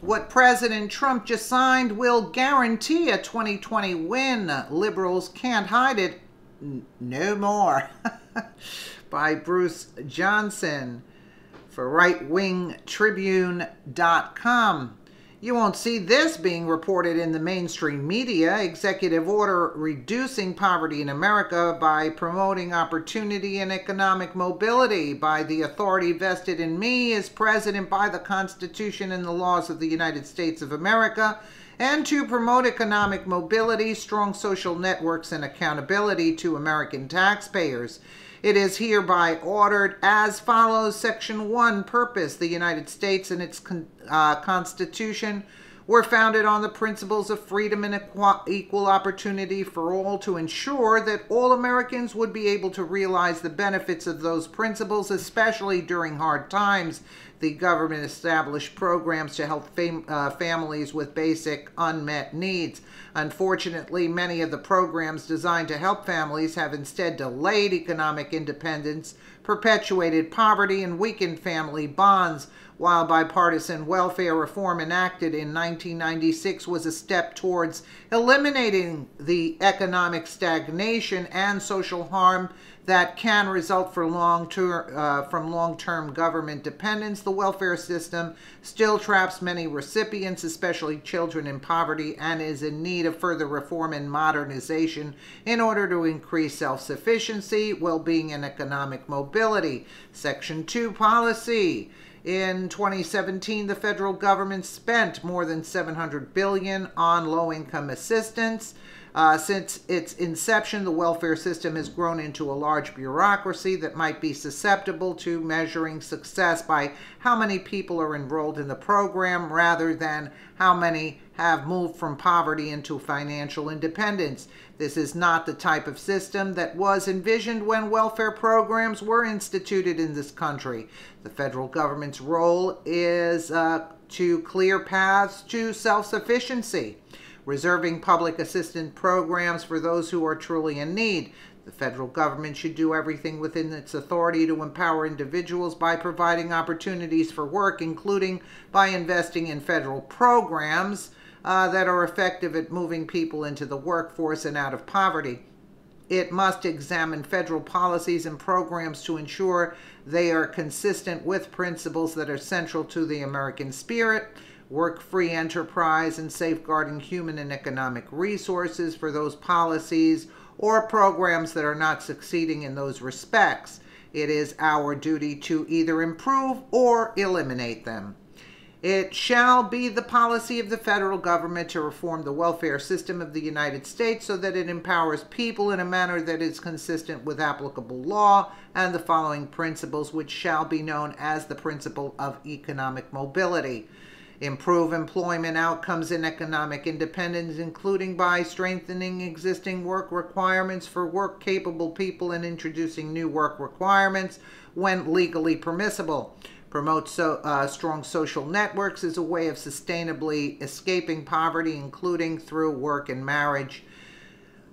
What President Trump just signed will guarantee a 2020 win. Liberals can't hide it no more. By Bruce Johnson for rightwingtribune.com. You won't see this being reported in the mainstream media. Executive order reducing poverty in America by promoting opportunity and economic mobility by the authority vested in me as president by the Constitution and the laws of the United States of America, and to promote economic mobility, strong social networks, and accountability to American taxpayers. It is hereby ordered as follows. Section 1, purpose. The United States and its Constitution were founded on the principles of freedom and equal opportunity for all, to ensure that all Americans would be able to realize the benefits of those principles, especially during hard times. The government established programs to help families with basic unmet needs. Unfortunately, many of the programs designed to help families have instead delayed economic independence, perpetuated poverty, and weakened family bonds. While bipartisan welfare reform enacted in 1996 was a step towards eliminating the economic stagnation and social harm that can result from long-term government dependence, the welfare system still traps many recipients, especially children, in poverty, and is in need of further reform and modernization in order to increase self-sufficiency, well-being, and economic mobility. Section 2, policy. In 2017, the federal government spent more than $700 billion on low-income assistance. Since its inception, the welfare system has grown into a large bureaucracy that might be susceptible to measuring success by how many people are enrolled in the program rather than how many have moved from poverty into financial independence. This is not the type of system that was envisioned when welfare programs were instituted in this country. The federal government's role is to clear paths to self-sufficiency, reserving public assistance programs for those who are truly in need. The federal government should do everything within its authority to empower individuals by providing opportunities for work, including by investing in federal programs that are effective at moving people into the workforce and out of poverty. It must examine federal policies and programs to ensure they are consistent with principles that are central to the American spirit: work-free enterprise and safeguarding human and economic resources for those policies or programs that are not succeeding in those respects. It is our duty to either improve or eliminate them. It shall be the policy of the federal government to reform the welfare system of the United States so that it empowers people in a manner that is consistent with applicable law and the following principles, which shall be known as the principle of economic mobility. Improve employment outcomes and economic independence, including by strengthening existing work requirements for work-capable people and introducing new work requirements when legally permissible. Promote strong social networks as a way of sustainably escaping poverty, including through work and marriage.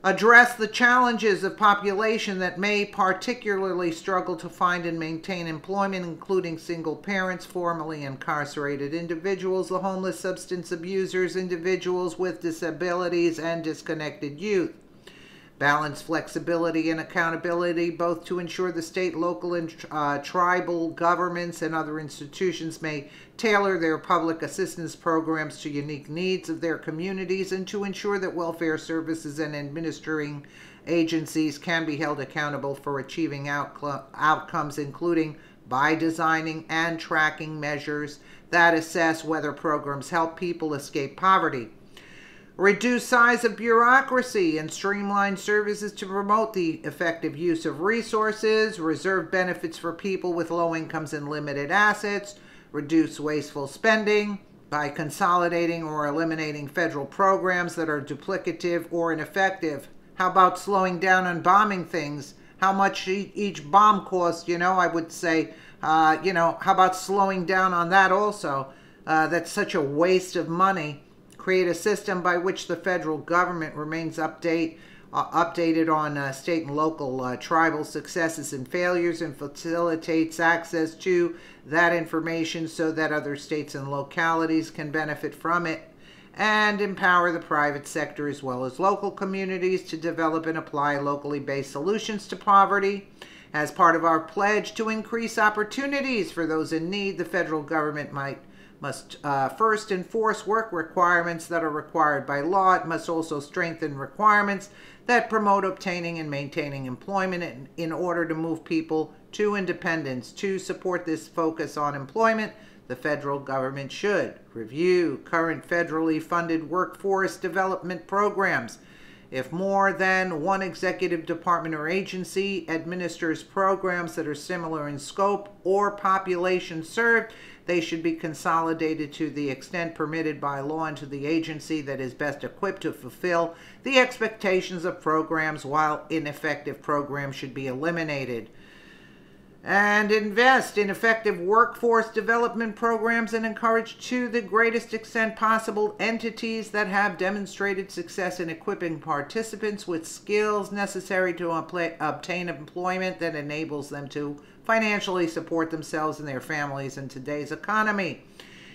Address the challenges of population that may particularly struggle to find and maintain employment, including single parents, formerly incarcerated individuals, the homeless, substance abusers, individuals with disabilities, and disconnected youth. Balance flexibility and accountability, both to ensure the state, local, and tribal governments and other institutions may tailor their public assistance programs to unique needs of their communities, and to ensure that welfare services and administering agencies can be held accountable for achieving outcomes, including by designing and tracking measures that assess whether programs help people escape poverty. Reduce size of bureaucracy and streamline services to promote the effective use of resources. Reserve benefits for people with low incomes and limited assets. Reduce wasteful spending by consolidating or eliminating federal programs that are duplicative or ineffective. How about slowing down on bombing things? How much each bomb costs, I would say, how about slowing down on that also? That's such a waste of money. Create a system by which the federal government remains up to date updated on state and local tribal successes and failures, and facilitates access to that information so that other states and localities can benefit from it, and empower the private sector as well as local communities to develop and apply locally based solutions to poverty. As part of our pledge to increase opportunities for those in need, the federal government must first enforce work requirements that are required by law. It must also strengthen requirements that promote obtaining and maintaining employment in order to move people to independence. To support this focus on employment, the federal government should review current federally funded workforce development programs. If more than one executive department or agency administers programs that are similar in scope or population served, they should be consolidated to the extent permitted by law into the agency that is best equipped to fulfill the expectations of programs, while ineffective programs should be eliminated. And invest in effective workforce development programs and encourage to the greatest extent possible entities that have demonstrated success in equipping participants with skills necessary to obtain employment that enables them to financially support themselves and their families in today's economy.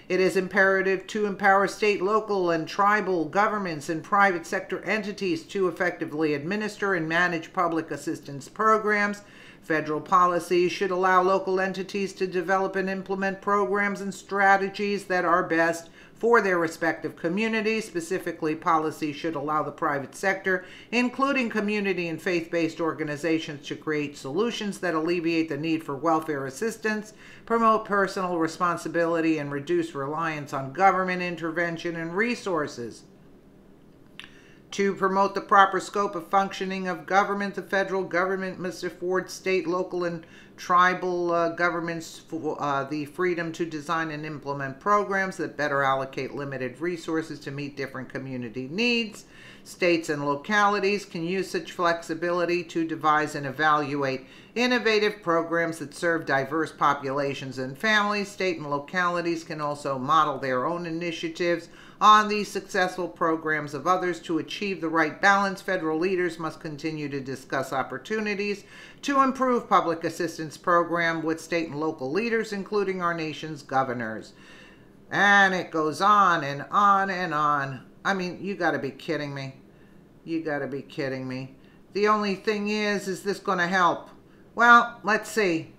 It is imperative to empower state, local, and tribal governments and private sector entities to effectively administer and manage public assistance programs. Federal policies should allow local entities to develop and implement programs and strategies that are best for their respective communities. Specifically, policies should allow the private sector, including community and faith-based organizations, to create solutions that alleviate the need for welfare assistance, promote personal responsibility, and reduce reliance on government intervention and resources. To promote the proper scope of functioning of government, the federal government must afford state, local, and tribal governments the freedom to design and implement programs that better allocate limited resources to meet different community needs. States and localities can use such flexibility to devise and evaluate innovative programs that serve diverse populations and families. State and localities can also model their own initiatives on the successful programs of others. To achieve the right balance, federal leaders must continue to discuss opportunities to improve public assistance program with state and local leaders, including our nation's governors. And it goes on and on and on. I mean, you got to be kidding me. You got to be kidding me. The only thing is this going to help? Well, let's see.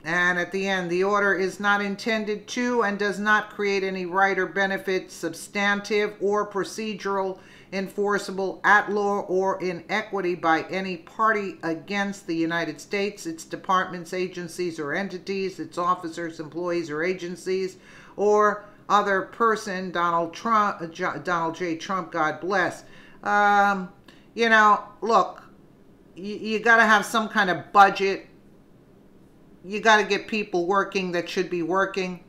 And at the end, the order is not intended to and does not create any right or benefit, substantive or procedural, enforceable at law or in equity by any party against the United States, its departments, agencies, or entities, its officers, employees, or agencies, or other person. Donald J. Trump, God bless. You know, look, you got to have some kind of budget. You got to get people working that should be working.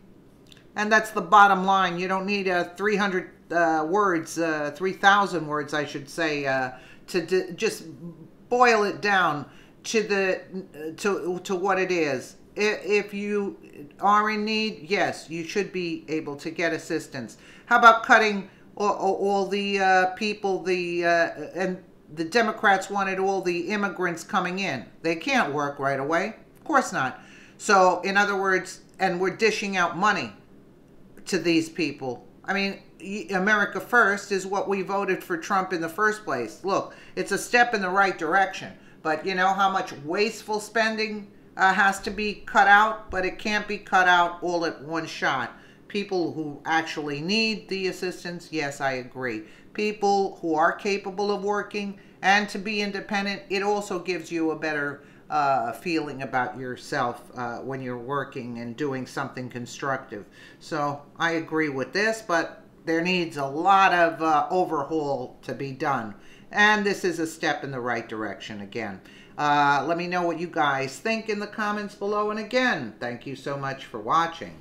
And that's the bottom line. You don't need 300 words, 3,000 words, I should say, to just boil it down to what it is. If you are in need, yes, you should be able to get assistance. How about cutting all the people, and the Democrats wanted all the immigrants coming in. They can't work right away. Of course not. So, in other words, and we're dishing out money to these people. I mean, America First is what we voted for Trump in the first place. Look, it's a step in the right direction. But you know how much wasteful spending has to be cut out? But it can't be cut out all at one shot. People who actually need the assistance, yes, I agree. People who are capable of working and to be independent, it also gives you a better feeling about yourself when you're working and doing something constructive. So I agree with this, but there needs a lot of overhaul to be done. And this is a step in the right direction again. Let me know what you guys think in the comments below. And again, thank you so much for watching.